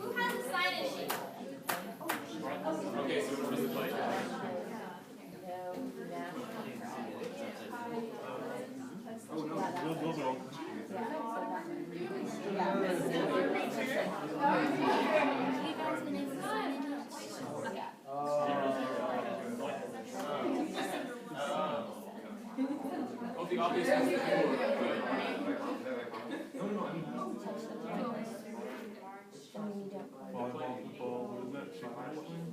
Who has a sign-in sheet? Okay, so we're supposed to play. Oh no, those are all Well, the obvious ones that volleyball, football, what is that? Shape wrestling?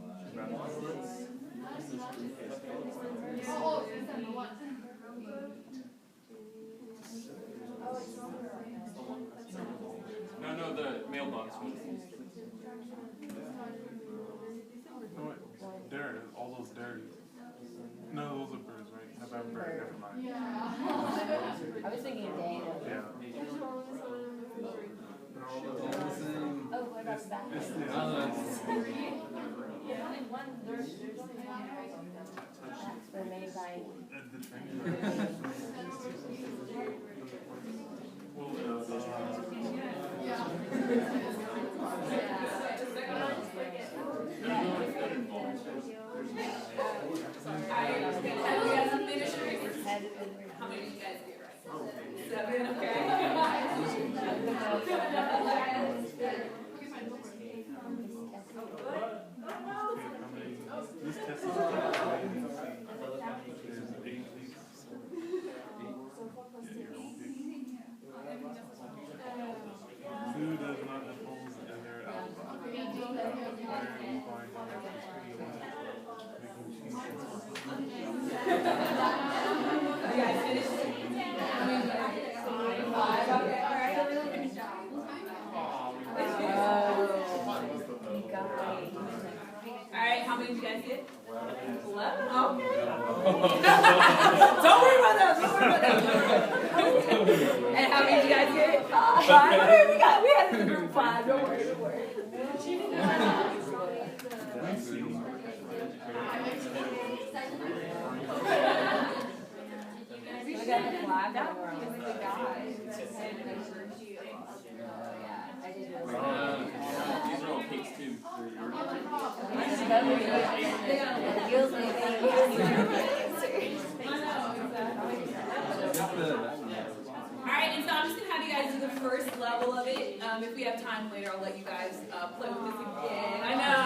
No, the mailbox one. No, wait. Dare, all those dares. No, those are birds, right? Have I bird? Never mind. I was thinking of Dane. Yeah. Oh, what about that? They're made by. The training. How many did you guys get right? 7, okay. This test is 8 weeks. Who does not oppose in their You guys finished? Five, okay, all right. Alright, how many did you guys get? 11? Okay. Don't worry about that. And how many did you guys get? 5. Okay, we had the group 5. Don't worry. We got the flag on the These are all cakes too. Alright, and so I'm just going to have you guys do the first level of it. If we have time later, I'll let you guys play with this again. I know.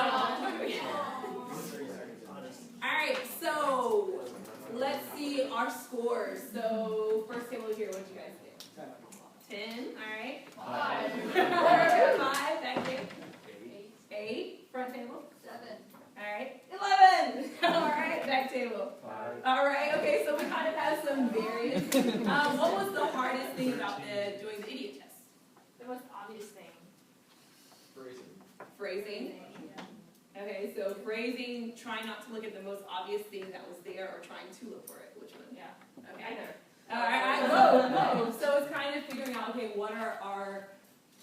Alright, so let's see our scores. So, first table here, what did you guys get? 10, alright. 5. 5, back there. 8, front table. 7. Alright. 11! Alright, back table. 5. Alright, okay, so we kind of have some variance. What was the hardest thing about doing the idiot test? The most obvious thing. Phrasing. Okay, so phrasing, trying not to look at the most obvious thing that was there or trying to look for it. Which one? Yeah. Okay. Alright, whoa. So it's kind of figuring out, okay, what are our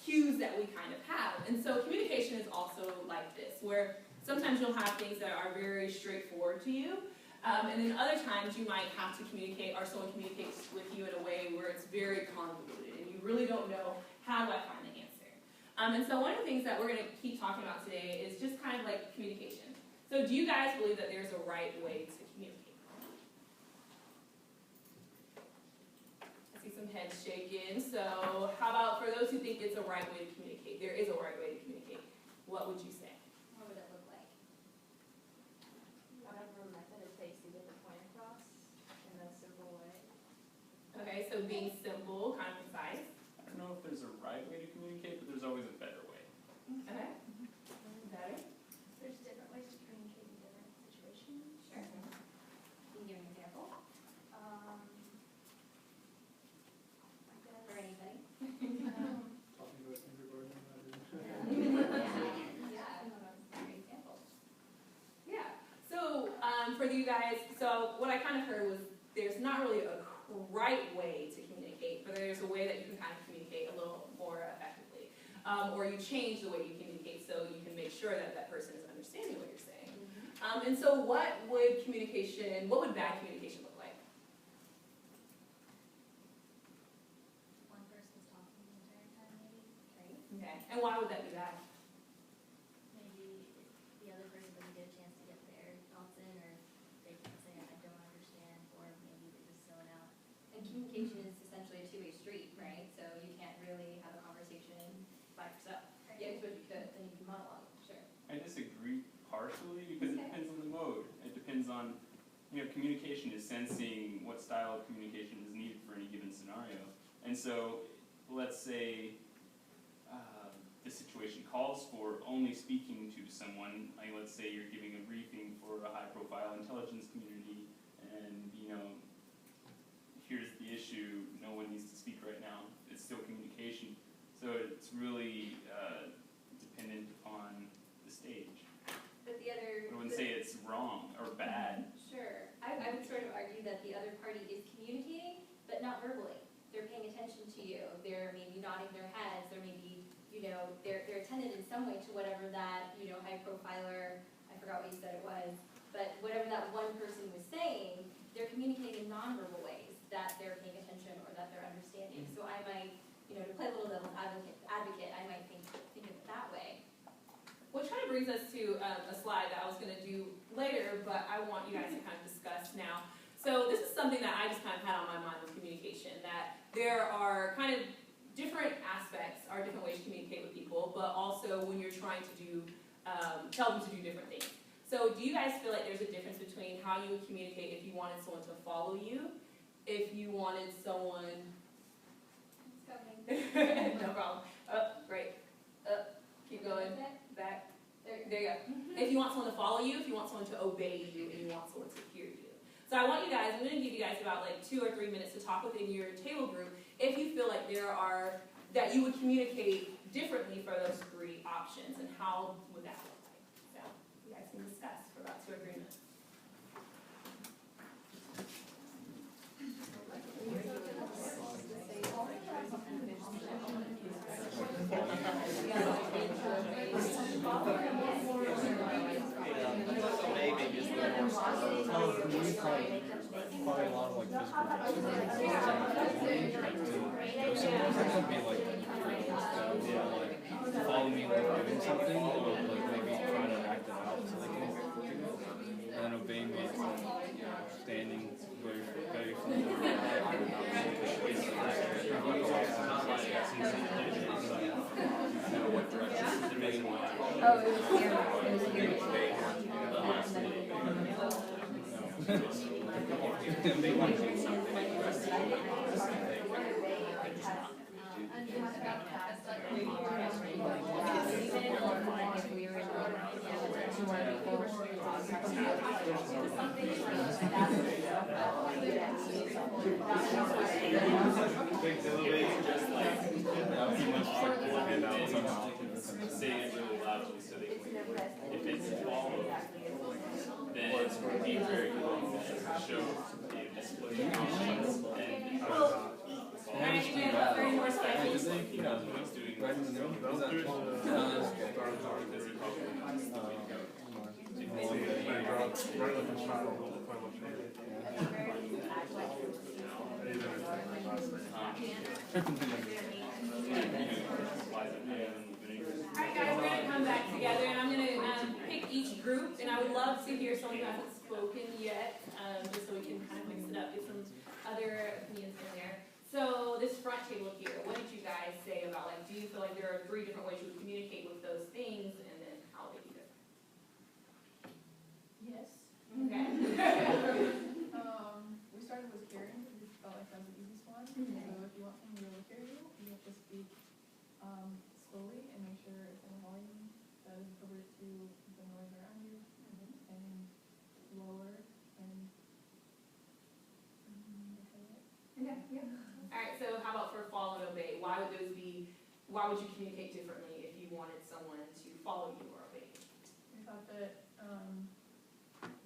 cues that we kind of have? And so communication is also like this, where sometimes you'll have things that are very straightforward to you, and then other times you might have to communicate, or someone communicates with you in a way where it's very convoluted, and you really don't know, how do I find the answer? And so one of the things that we're going to keep talking about today is just kind of like communication. So do you guys believe that there's a right way to communicate? I see some heads shaking. So how about for those who think it's a right way to communicate, there is a right way to communicate, what would you say? What would it look like? Whatever method it takes to get the point across in a simple way. Okay, so being simple, kind of concise. I don't know if there's a right way to communicate, but there's always a better way. Okay. Better? There's different ways to communicate in different situations. Sure. Can you give an example? I guess. For anything. Yeah. So for you guys, so what I kind of heard was there's not really a right way to communicate, but there's a way that you can kind of communicate a little more effectively. Or you change the way you communicate so you can make sure that that person is understanding what you're saying. And so what would bad communication look like? One person's talking the entire time, maybe. And why would that be bad? Maybe the other person doesn't get a chance to get their thoughts in, or they can say, I don't understand, or maybe they just zone out. And communication is essentially a two-way street, right? So you can't really have a conversation by yourself. Yeah, it's what you could, then you can monologue, sure. I disagree partially because it depends on the mode. It depends on, communication is sensing what style of communication is needed for any given scenario. And so, let's say the situation calls for only speaking to someone, like let's say you're giving a briefing for a high-profile intelligence community, and here's the issue, no one needs to speak right now. It's still communication. So it's really dependent upon the stage. But the other... I wouldn't say it's wrong or bad. Sure. I would sort of argue that the other party is communicating, but not verbally. They're paying attention to you. They're maybe nodding their heads. They're maybe, they're attentive in some way to whatever that, high profiler, I forgot what you said it was, but whatever that one person was saying, they're communicating in nonverbal ways that they're paying attention or that they're understanding. So I might, to play a little devil's advocate, I might think of it that way. Which kind of brings us to a slide that I was going to do later, but I want you guys to kind of discuss now. So this is something that I just kind of had on my mind with communication, that there are kind of different aspects, or different ways to communicate with people, but also when you're trying to do, tell them to do different things. So do you guys feel like there's a difference between how you would communicate if you wanted someone to follow you, if you wanted someone... It's coming. No problem. Up, great. Up, keep going. Back. There you go. If you want someone to follow you, if you want someone to obey you, and you want someone to hear you. So I want you guys, I'm going to give you guys about like 2 or 3 minutes to talk within your table group if you feel like that you would communicate differently for those 3 options, and how would that look like? So you guys can discuss for about 2 or 3 minutes. Probably a lot of like physical follow me like doing something, or like maybe trying to act it out so they can, and then obeying me standing very Oh, it was here. It was here. Saying it really loudly so they can hear. If it's followed, then it's going to be very long to show display of confidence and Alright, you guys have 30 more seconds. what's doing right in the middle. Is that because okay. they're probably Right with the shot, hold the point of shade. Alright guys, we're going to come back together, and I'm going to pick each group, and I would love to hear someone who hasn't spoken yet, just so we can kind of mix it up, get some other opinions in there. So this front table here, what did you guys say about, like, do you feel like there are 3 different ways you would communicate with those things, and then how they do it? Yes. Okay. We started with hearing, because we felt like that was the easiest one. So if you want someone to really hear you, you have to speak slowly and make sure it's in a volume that is appropriate to the noise around you, and lower and Okay, yeah. Alright, so how about for follow and obey? Why would you communicate differently if you wanted someone to follow you or obey you? we thought that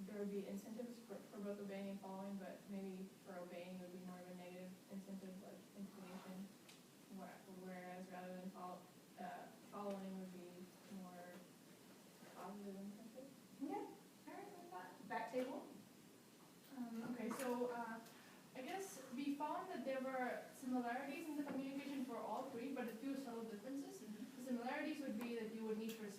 there would be incentives for both obeying and following, but maybe for obeying would be more of a negative incentive, like intimidation, whereas rather than following would be more positive incentive. Yeah. Alright, what about back table? Okay, so I guess we found that there were similarities in the communication for all 3, but a few subtle differences. The similarities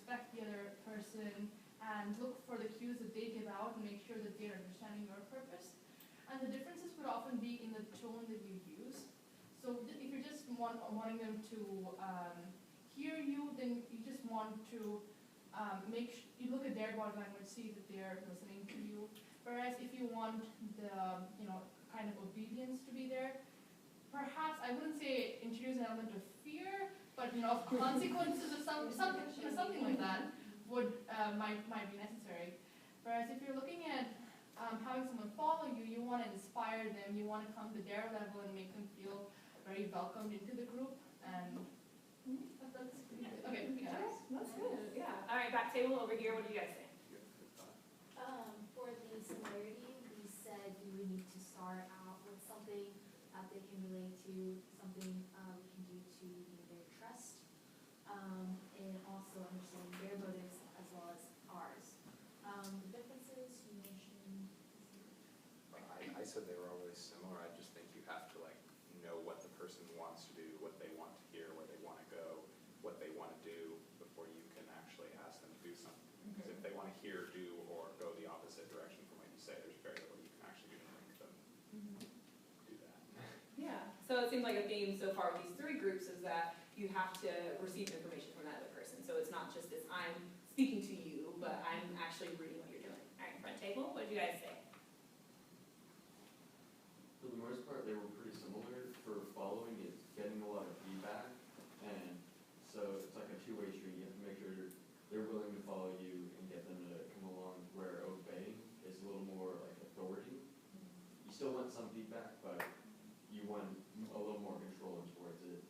respect the other person and look for the cues that they give out and make sure that they're understanding your purpose. And the differences would often be in the tone that you use. So if you're just wanting them to hear you, then you just want to you look at their body language, see that they're listening to you. Whereas if you want the kind of obedience to be there, perhaps I wouldn't say introduce an element of fear, but consequences or something like that would might be necessary. Whereas if you're looking at having someone follow you, you want to inspire them, you want to come to their level and make them feel very welcomed into the group, and that's pretty good. Okay, yeah. That's good. Yeah. All right, back table over here. What do you guys think? For the similarity, we said we would need to start out with something that they can relate to, something we can do to gain their trust, and also understanding their motives as well as ours. The differences you mentioned. I said they were all really similar. I just think you have to know what the person wants to do, what they want to hear, where they want to go, what they want to do before you can actually ask them to do something. Because if they want to hear, do, or go the opposite direction from what you say, there's very little you can actually do to make them do that. Yeah. So it seems like a theme so far with these three groups is that you have to receive information from that other person. So it's not just this I'm speaking to you, but I'm actually reading what you're doing. All right, front table. What did you guys say? For the most part, they were pretty similar. For following, it's getting a lot of feedback, and so it's like a two-way street. You have to make sure they're willing to follow you and get them to come along, where obeying is a little more like authority. You still want some feedback, but you want a little more control towards it.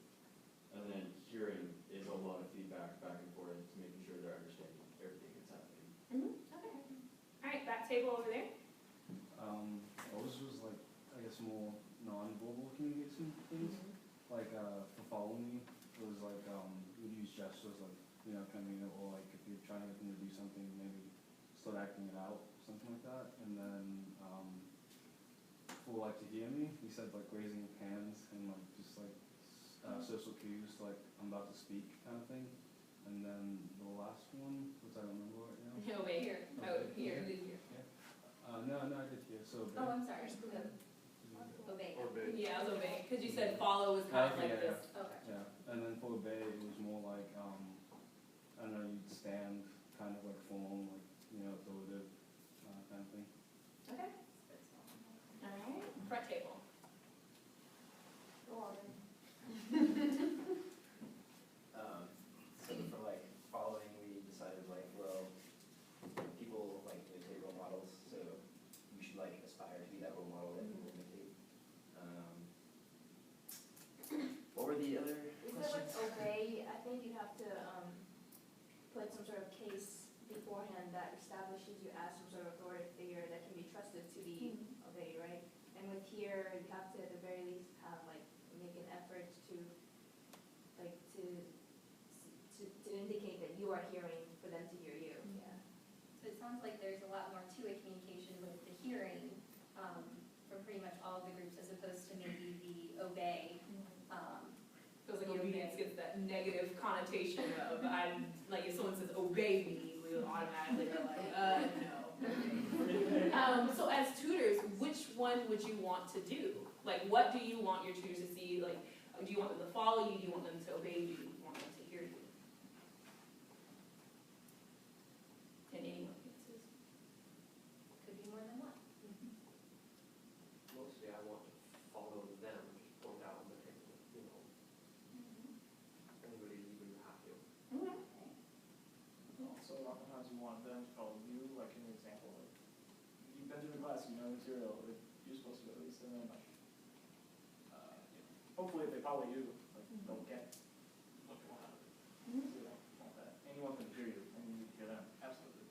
And then hearing is a lot of feedback back and forth to making sure they're understanding everything that's happening. Okay. All right, back table over there. Ours was like, I guess, more non-verbal communication things. Like for following me, it was like we'd use gestures, like coming in, or like if you're trying to get them to do something, maybe start acting it out, something like that. And then for like to hear me, we said like raising hands and like just like social cues, like I'm about to speak kind of thing. And then the last one, which I don't remember right now. Obey here. Oh, here. Here. No, I did hear. So obey. Oh, I'm sorry. Obey. Yeah, I was obeying because you said follow was kind of like yeah. this. Okay. Yeah, and then for obey, it was more like I don't know, you'd stand kind of like form, like authoritative kind of thing. Okay. All right. Front table. So for following, we decided people imitate role models, so you should aspire to be that role model that people imitate. What were the other We said questions? obey, I think you have to put some sort of case beforehand that establishes you as some sort of authoritative figure that can be trusted to be obeyed, right? And with here, you have to at the very least have make an effort to indicate that you are hearing for them to hear you. Yeah. So it sounds like there's a lot more two-way communication with the hearing from pretty much all of the groups as opposed to maybe the obey. Feels like obedience gets that negative connotation of if someone says obey me, we automatically are like, no. So as tutors, which one would you want to do? What do you want your tutors to see? Do you want them to follow you? Do you want them to obey you? Do you want them to hear you? And anyone answers. Could be more than one. Mostly I want to follow them, just point out that, anybody even have to. Okay. So oftentimes you want them to follow you, like an example, you've been through the class, you know the material, you're supposed to at least, and then hopefully if they follow you, they'll get what they want out of it. So you don't want that. Anyone can hear you, and you hear them, absolutely.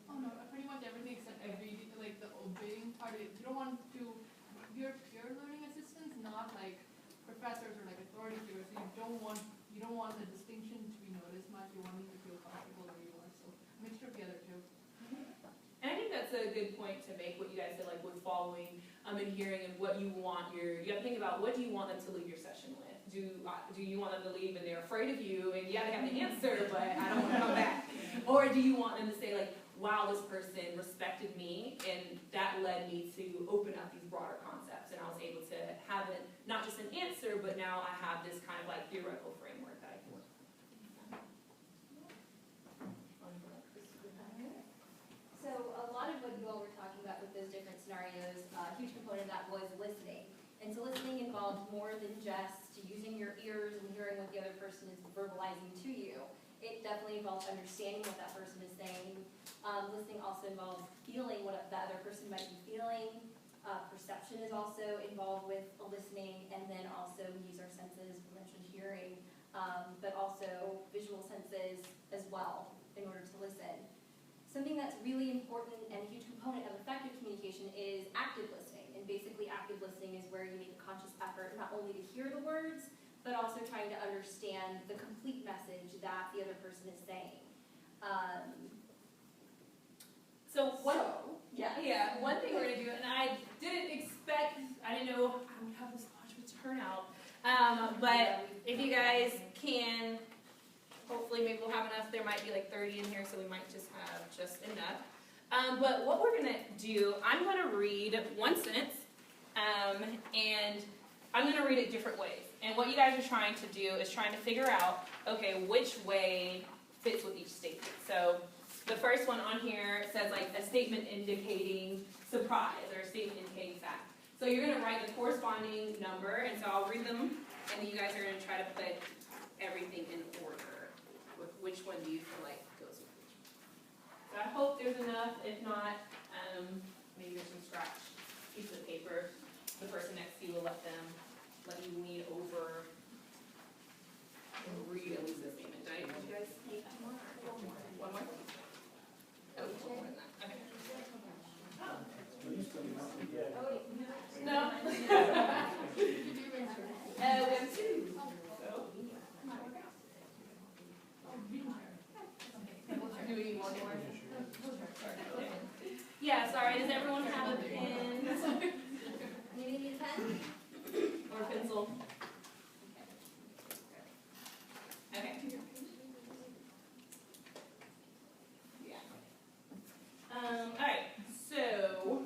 Oh no, pretty much everything except the obeying part. You don't want to, your peer learning assistants, not professors or authority figures. So you don't want the distinction to be noticed much. You want them to feel comfortable where you are. So a mixture of the other two. And I think that's a good point to make, what you guys said, with following and hearing, and what you want you got to think about, what do you want them to leave your session with? Do do you want them to leave and they're afraid of you and yeah, they have the answer, but I don't want to come back? Or do you want them to say like, wow, this person respected me and that led me to open up these broader concepts and I was able to have it, not just an answer, but now I have this kind of like theoretical framework that I can work with. So a lot of what you all were talking about with those different scenarios, a huge component of that was listening. And so listening involved more than just using your ears and hearing what the other person is verbalizing to you. It definitely involves understanding what that person is saying. Listening also involves feeling what the other person might be feeling. Perception is also involved with listening, and then also we use our senses, we mentioned hearing, but also visual senses as well in order to listen. Something that's really important and a huge component of effective communication is active listening. And basically active listening is where you make a conscious effort not only to hear the words, but also trying to understand the complete message that the other person is saying. One thing we're going to do, and I didn't expect, I didn't know I would have this large of a turnout, but if you guys can, hopefully maybe we'll have enough, there might be like 30 in here, so we might just have just enough. But what we're going to do, I'm going to read one sentence, and I'm going to read it different ways. And what you guys are trying to do is trying to figure out, okay, which way fits with each statement. So the first one on here says like a statement indicating surprise or a statement indicating fact. So you're going to write the corresponding number, and so I'll read them, and then you guys are going to try to put everything in order. With which one do you feel like goes with which one? So I hope there's enough. If not, maybe there's some scratch piece of paper. The person next to you will let you lean over and read at least the statement. Did you guys need one more? One more? Oh, one more than that. Okay. No. We have two. So. Do we need one more? Yeah, sorry. Does everyone have a pen? Maybe need a pen? Or a pencil? Okay. Yeah. Alright, so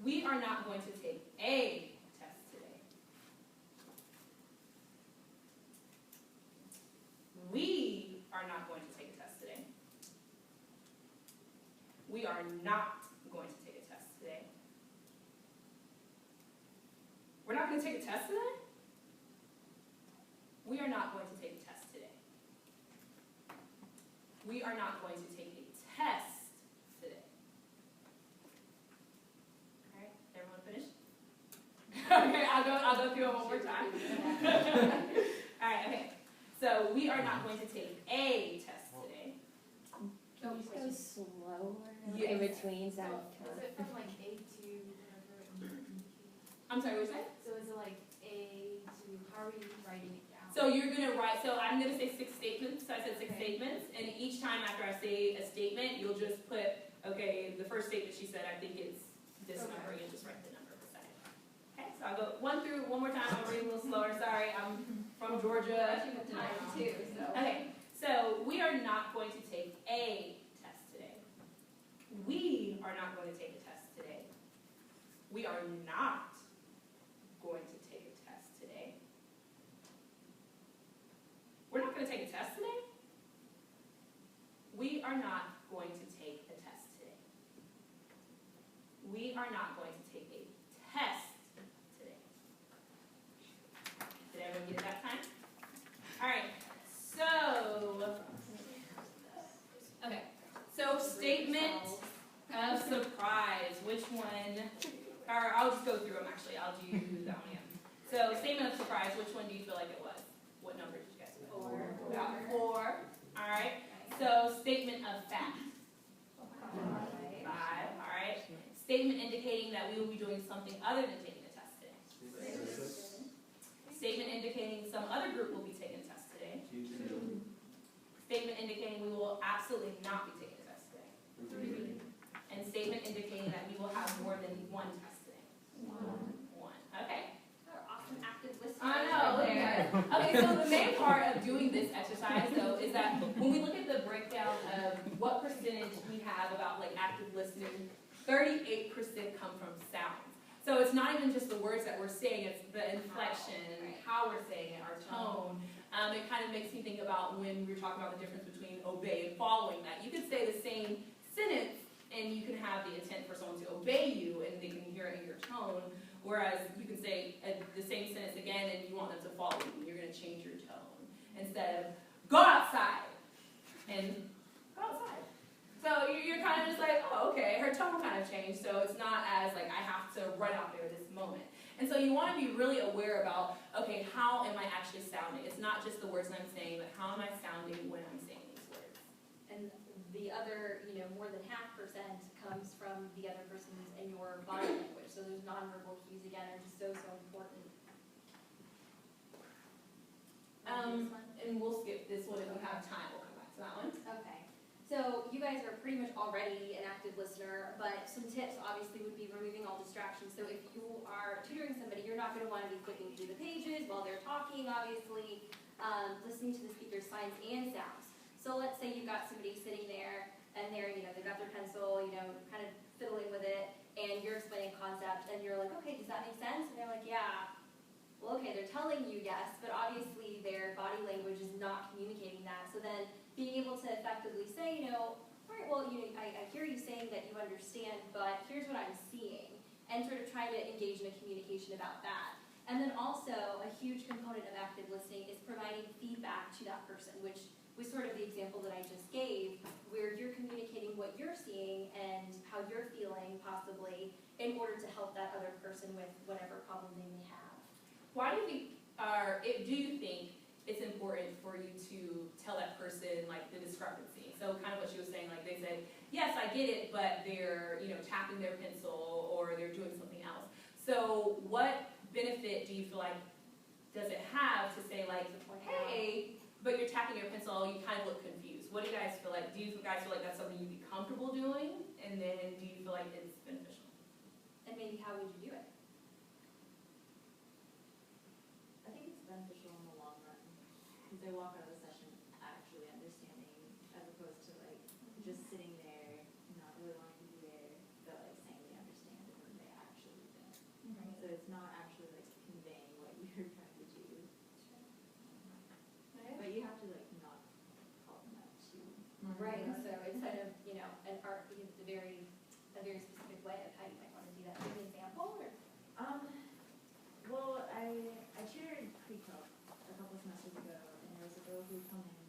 we are not going to take a test today. We are not going to take a test today. We are not going to take a test today. We're not going to take a test today? We are not going to take a test today. We are not going to take a test today. Alright, everyone finished? Okay, I'll go through it one more time. Alright, okay. So we are not going to take a test today. Can you go slower Yes. in between? So Is it from like A to whatever? I'm sorry, what was that? So is it like A to, how are you writing it down? So you're going to write, so I'm going to say 6 statements. So I said 6 statements. And each time after I say a statement, you'll just put, okay, the first statement she said, I think it's this number. You'll just write the number beside it. Okay, so I'll go one more time. I'll read a little slower. Sorry, I'm from Georgia. Too, so. Okay, so we are not going to take a test today. We are not going to take a test today. We are not going to take a test today. We're not going to take a test today? We are not going to take a test today. We are not going to take a test today. Did everyone get it that time? All right, so, okay. So statement of surprise, which one, or I'll just go through them actually, I'll do that one again. So statement of surprise, which one do you feel like it was? What number did you guys put? 4. We got 4, all right. So statement of fact. 5, all right. Statement indicating that we will be doing something other than taking a test today. 6. Statement indicating some other group will be taking a test today. Statement indicating we will absolutely not be taking a test today. 3. And statement indicating that we will have more than one test today. 1. Okay. Our awesome active listeners. Okay, so the main part of doing this exercise, though, is that when we look at the breakdown of what percentage we have about like active listening, 38% come from sounds. So it's not even just the words that we're saying, it's the inflection and how we're saying it, our tone. It kind of makes me think about when we were talking about the difference between obey and following, that you could say the same sentence and you can have the intent for someone to obey you and they can hear it in your tone, whereas you can say the same sentence again and you want them to follow you, and you're going to change your tone. Instead of, go outside, and go outside. So you're kind of just like, oh, okay, her tone kind of changed, so it's not as like, I have to run out there this moment. And so you want to be really aware about, okay, how am I actually sounding? It's not just the words that I'm saying, but how am I sounding when I'm saying these words? And the other, more than 0.5% comes from the other person's and your body language. So those nonverbal cues, again, are just so important. And we'll skip this one if we have time. We'll come back to that one. Okay. So you guys are pretty much already an active listener, but some tips obviously would be removing all distractions. So if you are tutoring somebody, you're not going to want to be flipping through the pages while they're talking, obviously, listening to the speaker's signs and sounds. So let's say you've got somebody sitting there and they've got their pencil, kind of fiddling with it, and you're explaining a concept, and you're like, okay, does that make sense? And they're like, yeah. Well, okay, they're telling you yes, but obviously their body language is not communicating that. So then being able to effectively say, all right, well, I hear you saying that you understand, but here's what I'm seeing, and sort of try to engage in a communication about that. And then also a huge component of active listening is providing feedback to that person, which was sort of the example that I just gave, where you're communicating what you're seeing and how you're feeling, possibly, in order to help that other person with whatever problem they may have. Why do you think it's important for you to tell that person like the discrepancy? So kind of what she was saying, like they said, yes, I get it, but they're tapping their pencil or they're doing something else. So what benefit do you feel like does it have to say like, hey, but you're tapping your pencil, you kind of look confused? What do you guys feel like? Do you guys feel like that's something you'd be comfortable doing? And then do you feel like it's beneficial? And maybe how would you do it? I think it's beneficial in the long run, because they walk out of the session actually understanding, as opposed to like just sitting there, not really wanting to be there, but like saying they understand it when they actually don't. Right. So it's not actually like conveying what you're trying to do. But you have to like not call them out too. Right, so it's kind of, an art, because it's a very specific way of how you might want to do that. Give me an example, or? Well, I tutored pre-calc a couple semesters ago, and there was a girl who would come in